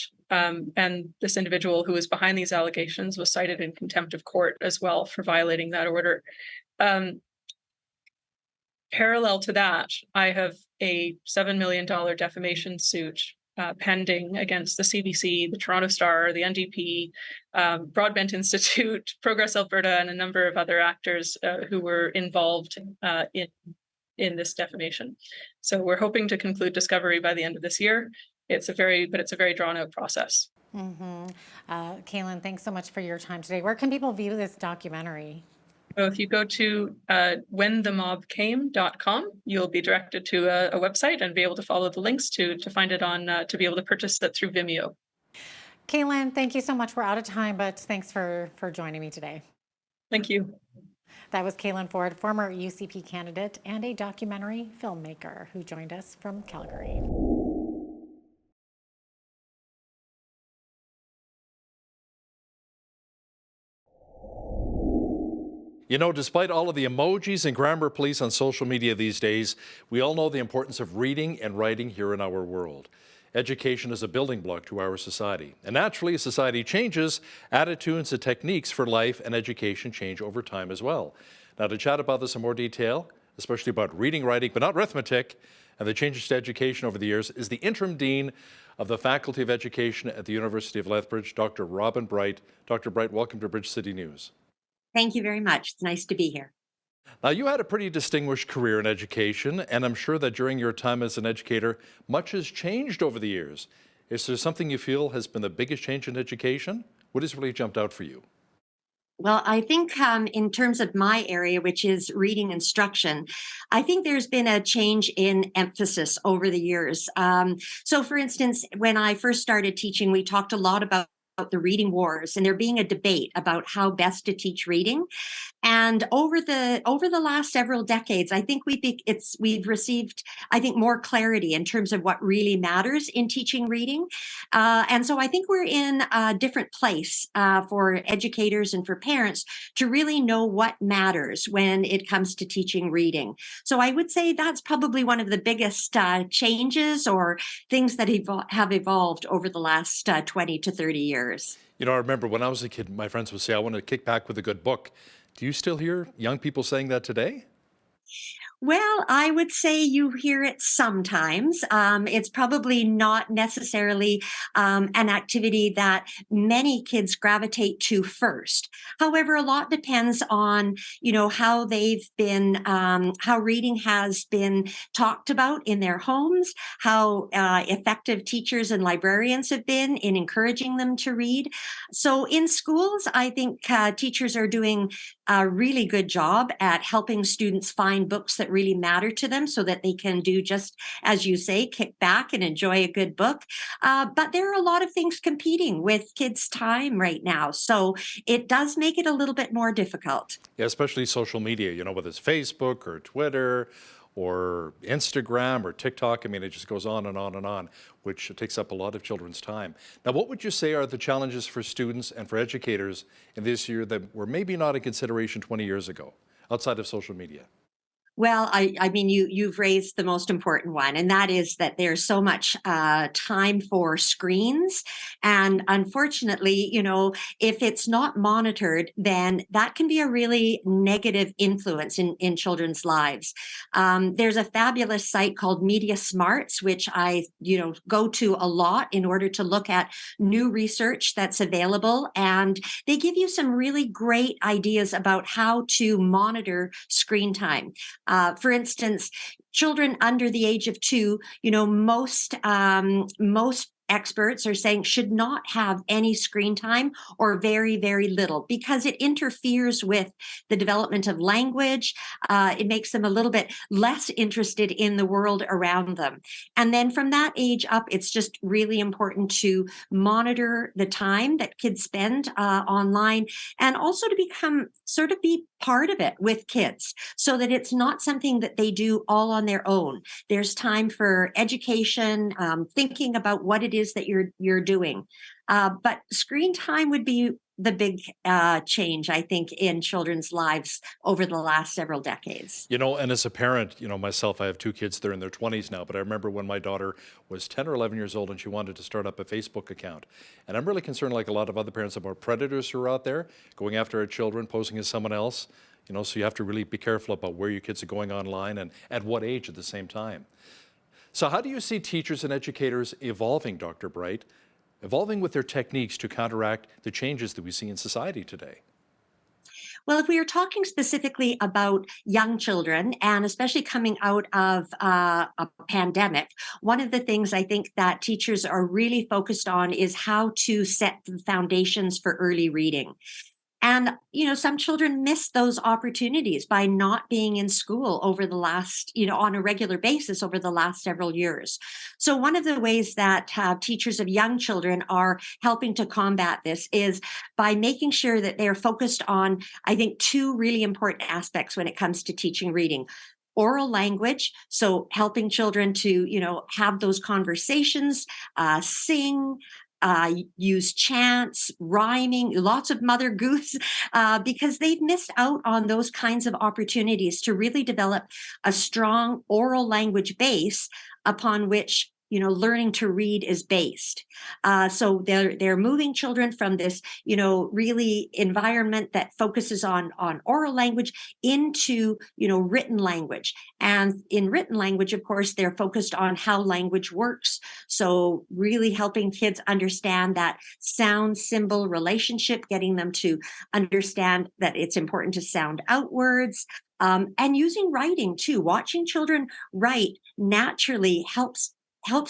this individual who was behind these allegations was cited in contempt of court as well for violating that order. Parallel to that, I have a $7 million defamation suit pending against the CBC, the Toronto Star, the NDP, Broadbent Institute, Progress Alberta, and a number of other actors who were involved in this defamation. So we're hoping to conclude discovery by the end of this year. It's a very drawn out process. Mm-hmm. Kaylin, thanks so much for your time today. Where can people view this documentary? So if you go to whenthemobcame.com, you'll be directed to a website and be able to follow the links to find it on, to be able to purchase it through Vimeo. Kaylin, thank you so much. We're out of time, but thanks for joining me today. Thank you. That was Kaylin Ford, former UCP candidate and a documentary filmmaker who joined us from Calgary. You know, despite all of the emojis and grammar police on social media these days, we all know the importance of reading and writing here in our world. Education is a building block to our society. And naturally, as society changes, attitudes and techniques for life and education change over time as well. Now, to chat about this in more detail, especially about reading, writing, but not arithmetic, and the changes to education over the years, is the interim dean of the Faculty of Education at the University of Lethbridge, Dr. Robin Bright. Dr. Bright, welcome to Bridge City News. Thank you very much. It's nice to be here. Now, you had a pretty distinguished career in education, and I'm sure that during your time as an educator, much has changed over the years. Is there something you feel has been the biggest change in education? What has really jumped out for you? Well, I think in terms of my area, which is reading instruction, I think there's been a change in emphasis over the years. So, for instance, when I first started teaching, we talked a lot about the reading wars, and there being a debate about how best to teach reading. And over the last several decades, I think we've received, I think, more clarity in terms of what really matters in teaching reading. And so I think we're in a different place for educators and for parents to really know what matters when it comes to teaching reading. So I would say that's probably one of the biggest changes or things that have evolved over the last 20 to 30 years. You know, I remember when I was a kid, my friends would say, I want to kick back with a good book. Do you still hear young people saying that today? Well, I would say you hear it sometimes. It's probably not necessarily an activity that many kids gravitate to first. However, a lot depends on, how they've been, how reading has been talked about in their homes, how effective teachers and librarians have been in encouraging them to read. So in schools, I think teachers are doing a really good job at helping students find books that really matter to them so that they can do just, as you say, kick back and enjoy a good book. But there are a lot of things competing with kids' time right now. So it does make it a little bit more difficult. Yeah, especially social media, whether it's Facebook or Twitter or Instagram or TikTok. I mean, it just goes on and on and on, which takes up a lot of children's time. Now, what would you say are the challenges for students and for educators in this year that were maybe not in consideration 20 years ago, outside of social media? Well, I mean, you've raised the most important one, and that is that there's so much time for screens. And unfortunately, if it's not monitored, then that can be a really negative influence in children's lives. There's a fabulous site called Media Smarts, which I, go to a lot in order to look at new research that's available. And they give you some really great ideas about how to monitor screen time. For instance, children under the age of 2, most experts are saying should not have any screen time or very, very little because it interferes with the development of language. It makes them a little bit less interested in the world around them. And then from that age up, it's just really important to monitor the time that kids spend online and also to be part of it with kids so that it's not something that they do all on their own. There's time for education, thinking about what it is that you're doing. But screen time would be the big change, I think, in children's lives over the last several decades. And as a parent, myself, I have 2 kids, they're in their 20s now, but I remember when my daughter was 10 or 11 years old and she wanted to start up a Facebook account. And I'm really concerned, like a lot of other parents, about predators who are out there going after our children, posing as someone else. So you have to really be careful about where your kids are going online and at what age at the same time. So how do you see teachers and educators evolving, Dr. Bright, evolving with their techniques to counteract the changes that we see in society today? Well, if we are talking specifically about young children, and especially coming out of a pandemic, one of the things I think that teachers are really focused on is how to set the foundations for early reading. And, some children miss those opportunities by not being in school over the last, on a regular basis over the last several years. So one of the ways that teachers of young children are helping to combat this is by making sure that they're focused on, I think, two really important aspects when it comes to teaching reading. Oral language, so helping children to, have those conversations, sing, use chants, rhyming, lots of Mother Goose, because they've missed out on those kinds of opportunities to really develop a strong oral language base upon which learning to read is based. So they're moving children from this, really environment that focuses on oral language into, written language. And in written language, of course, they're focused on how language works. So really helping kids understand that sound symbol relationship, getting them to understand that it's important to sound outwards. And using writing too. Watching children write naturally helps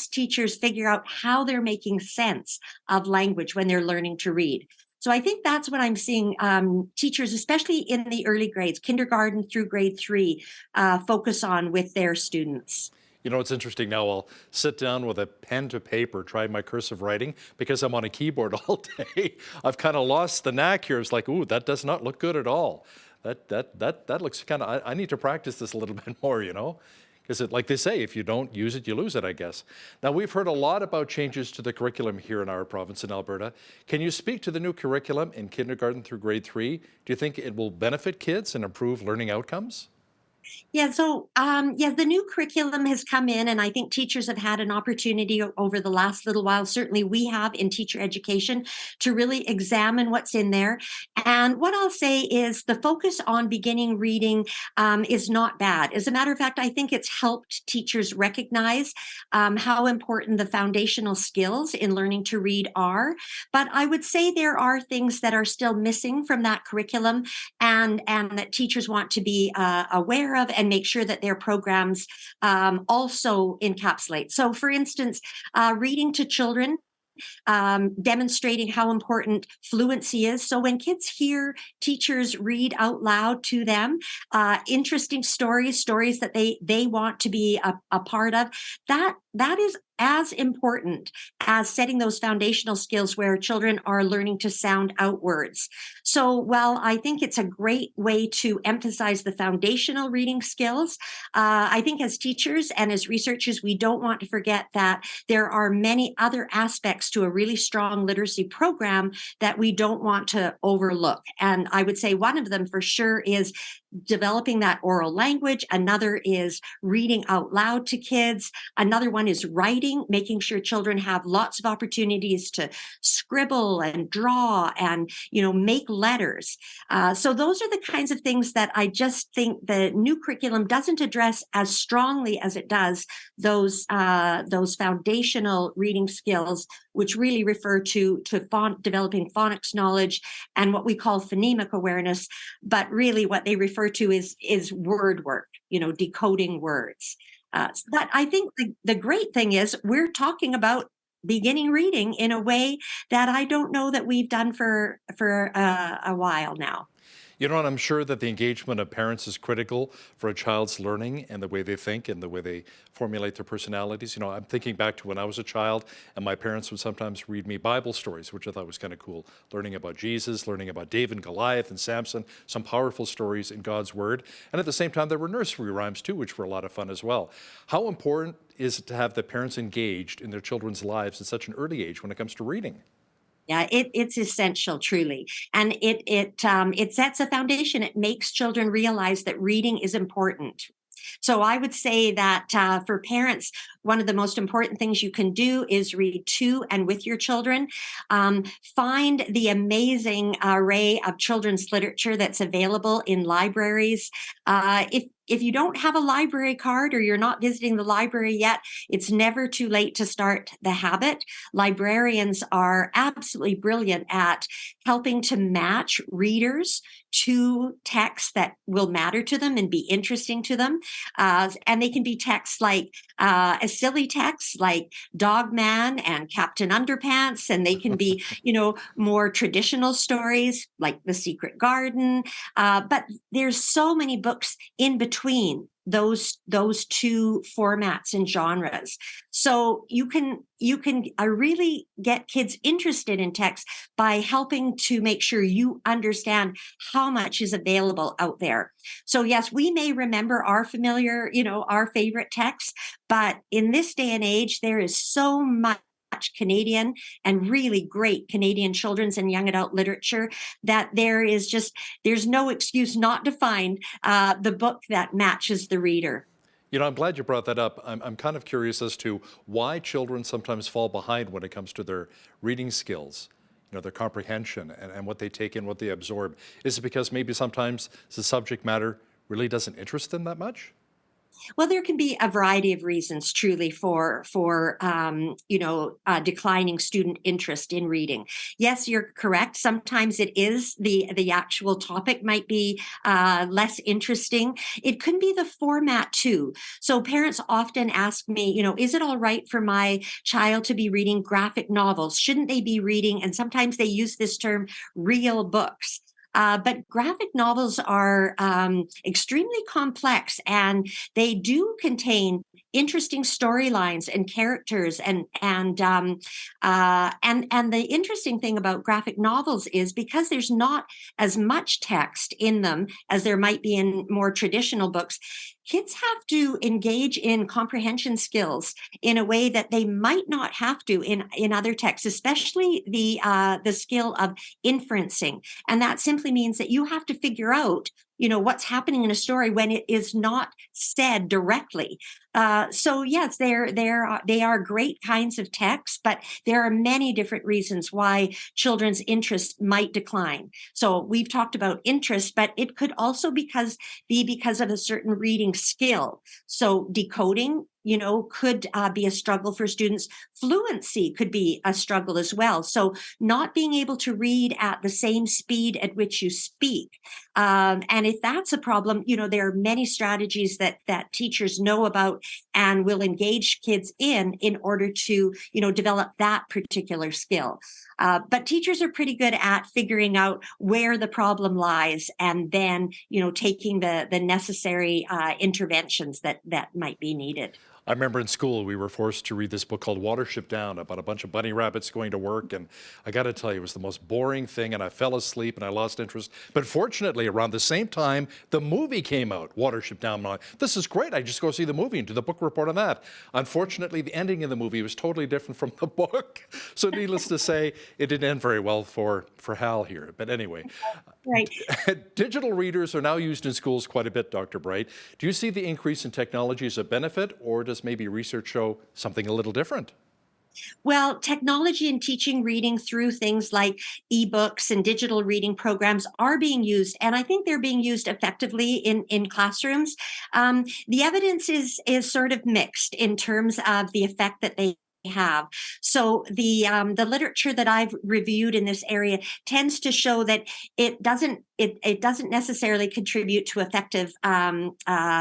teachers figure out how they're making sense of language when they're learning to read. So I think that's what I'm seeing teachers, especially in the early grades, kindergarten through grade 3, focus on with their students. It's interesting now. I'll sit down with a pen to paper, try my cursive writing because I'm on a keyboard all day. I've kind of lost the knack here. It's like, ooh, that does not look good at all. That looks kind of, I need to practice this a little bit more, Because like they say, if you don't use it, you lose it, I guess. Now, we've heard a lot about changes to the curriculum here in our province in Alberta. Can you speak to the new curriculum in kindergarten through grade 3? Do you think it will benefit kids and improve learning outcomes? Yeah, so the new curriculum has come in, and I think teachers have had an opportunity over the last little while. Certainly we have in teacher education to really examine what's in there. And what I'll say is the focus on beginning reading is not bad. As a matter of fact, I think it's helped teachers recognize how important the foundational skills in learning to read are. But I would say there are things that are still missing from that curriculum and that teachers want to be aware of and make sure that their programs also encapsulate. So for instance, reading to children, demonstrating how important fluency is. So when kids hear teachers read out loud to them, interesting stories that they want to be a part of, that is as important as setting those foundational skills where children are learning to sound outwards. So while I think it's a great way to emphasize the foundational reading skills, I think as teachers and as researchers, we don't want to forget that there are many other aspects to a really strong literacy program that we don't want to overlook. And I would say one of them for sure is developing that oral language. Another is reading out loud to kids. Another one is writing, making sure children have lots of opportunities to scribble and draw and, make letters. So those are the kinds of things that I just think the new curriculum doesn't address as strongly as it does those foundational reading skills, which really refer to developing phonics knowledge and what we call phonemic awareness. But really what they refer to is word work, decoding words. But I think the great thing is we're talking about beginning reading in a way that I don't know that we've done for a while now. And I'm sure that the engagement of parents is critical for a child's learning and the way they think and the way they formulate their personalities. I'm thinking back to when I was a child and my parents would sometimes read me Bible stories, which I thought was kind of cool. Learning about Jesus, learning about David and Goliath and Samson, some powerful stories in God's Word. And at the same time, there were nursery rhymes too, which were a lot of fun as well. How important is it to have the parents engaged in their children's lives at such an early age when it comes to reading? Yeah, it's essential, truly. And it sets a foundation. It makes children realize that reading is important. So I would say that for parents, one of the most important things you can do is read to and with your children. Find the amazing array of children's literature that's available in libraries. if you don't have a library card or you're not visiting the library yet, it's never too late to start the habit. Librarians are absolutely brilliant at helping to match readers to texts that will matter to them and be interesting to them. And they can be texts like a silly text like Dog Man and Captain Underpants, and they can be, more traditional stories like The Secret Garden. But there's so many books in between those two formats and genres. So you can really get kids interested in text by helping to make sure you understand how much is available out there. So yes, we may remember our familiar, our favorite texts, but in this day and age, there is so much Canadian and really great Canadian children's and young adult literature that there's no excuse not to find the book that matches the reader. I'm glad you brought that up. I'm kind of curious as to why children sometimes fall behind when it comes to their reading skills, their comprehension and what they take in, what they absorb. Is it because maybe sometimes the subject matter really doesn't interest them that much? Well, there can be a variety of reasons, truly, for declining student interest in reading. Yes, you're correct. Sometimes it is the actual topic might be less interesting. It could be the format too. So parents often ask me, is it all right for my child to be reading graphic novels? Shouldn't they be reading? And sometimes they use this term, real books. But graphic novels are extremely complex, and they do contain interesting storylines and characters, and the interesting thing about graphic novels is because there's not as much text in them as there might be in more traditional books. Kids have to engage in comprehension skills in a way that they might not have to in other texts, especially the skill of inferencing. And that simply means that you have to figure out, what's happening in a story when it is not said directly. So yes, they are great kinds of texts, but there are many different reasons why children's interest might decline. So we've talked about interest, but it could also be because of a certain reading skill. So decoding, could be a struggle for students. Fluency could be a struggle as well. So not being able to read at the same speed at which you speak. And if that's a problem, there are many strategies that teachers know about and will engage kids in order to, develop that particular skill. But teachers are pretty good at figuring out where the problem lies and then, taking the necessary interventions that might be needed. I remember in school we were forced to read this book called Watership Down about a bunch of bunny rabbits going to work, and I got to tell you, it was the most boring thing, and I fell asleep and I lost interest. But fortunately, around the same time, the movie came out, Watership Down. I'm like, this is great. I just go see the movie and do the book report on that. Unfortunately, the ending of the movie was totally different from the book. So needless to say, it didn't end very well for Hal here. But anyway, right. Digital readers are now used in schools quite a bit, Dr. Bright. Do you see the increase in technology as a benefit, or does maybe research show something a little different? Well, technology in teaching reading through things like ebooks and digital reading programs are being used, and I think they're being used effectively in classrooms. The evidence is sort of mixed in terms of the effect that they have. So the literature that I've reviewed in this area tends to show that it doesn't necessarily contribute to effective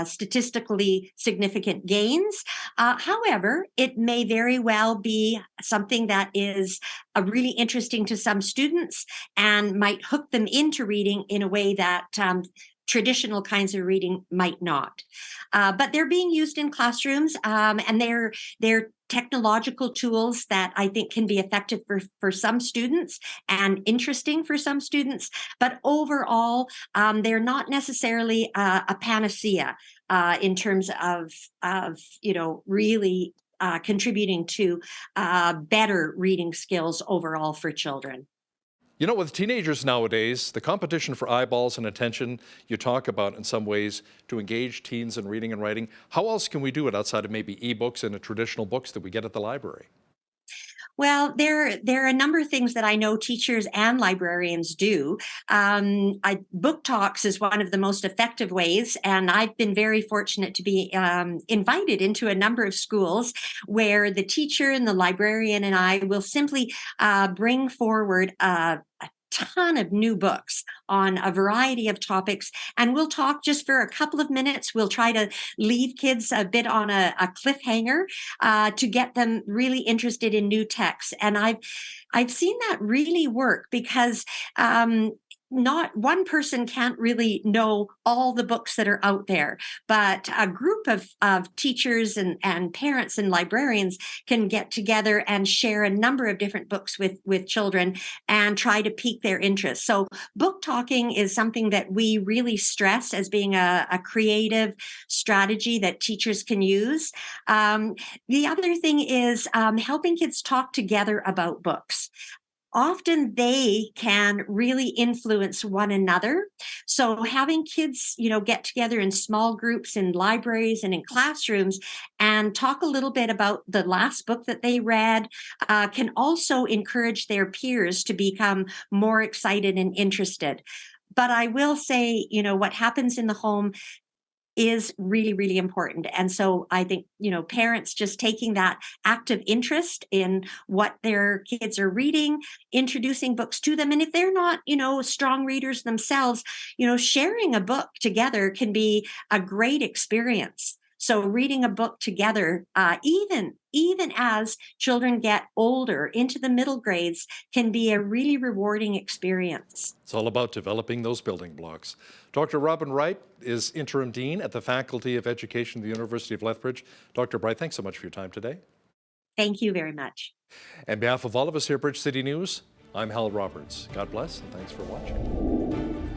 statistically significant gains. However, it may very well be something that is really interesting to some students and might hook them into reading in a way that traditional kinds of reading might not. But they're being used in classrooms, and they're technological tools that I think can be effective for some students and interesting for some students. But overall, they're not necessarily a panacea in terms of really contributing to better reading skills overall for children. With teenagers nowadays, the competition for eyeballs and attention you talk about in some ways to engage teens in reading and writing, how else can we do it outside of maybe ebooks and the traditional books that we get at the library? Well, there are a number of things that I know teachers and librarians do. Book talks is one of the most effective ways, and I've been very fortunate to be invited into a number of schools where the teacher and the librarian and I will simply bring forward a ton of new books on a variety of topics, and we'll talk just for a couple of minutes. We'll try to leave kids a bit on a cliffhanger to get them really interested in new texts. And I've seen that really work because not one person can't really know all the books that are out there, but a group of teachers and parents and librarians can get together and share a number of different books with children and try to pique their interest. So book talking is something that we really stress as being a creative strategy that teachers can use. The other thing is helping kids talk together about books. Often they can really influence one another. So having kids, get together in small groups in libraries and in classrooms and talk a little bit about the last book that they read can also encourage their peers to become more excited and interested. But I will say, what happens in the home is really, really important. And so I think, parents just taking that active interest in what their kids are reading, introducing books to them. And if they're not, strong readers themselves, sharing a book together can be a great experience. So reading a book together, even as children get older into the middle grades, can be a really rewarding experience. It's all about developing those building blocks. Dr. Robin Wright is Interim Dean at the Faculty of Education at the University of Lethbridge. Dr. Wright, thanks so much for your time today. Thank you very much. On behalf of all of us here at Bridge City News, I'm Hal Roberts. God bless and thanks for watching.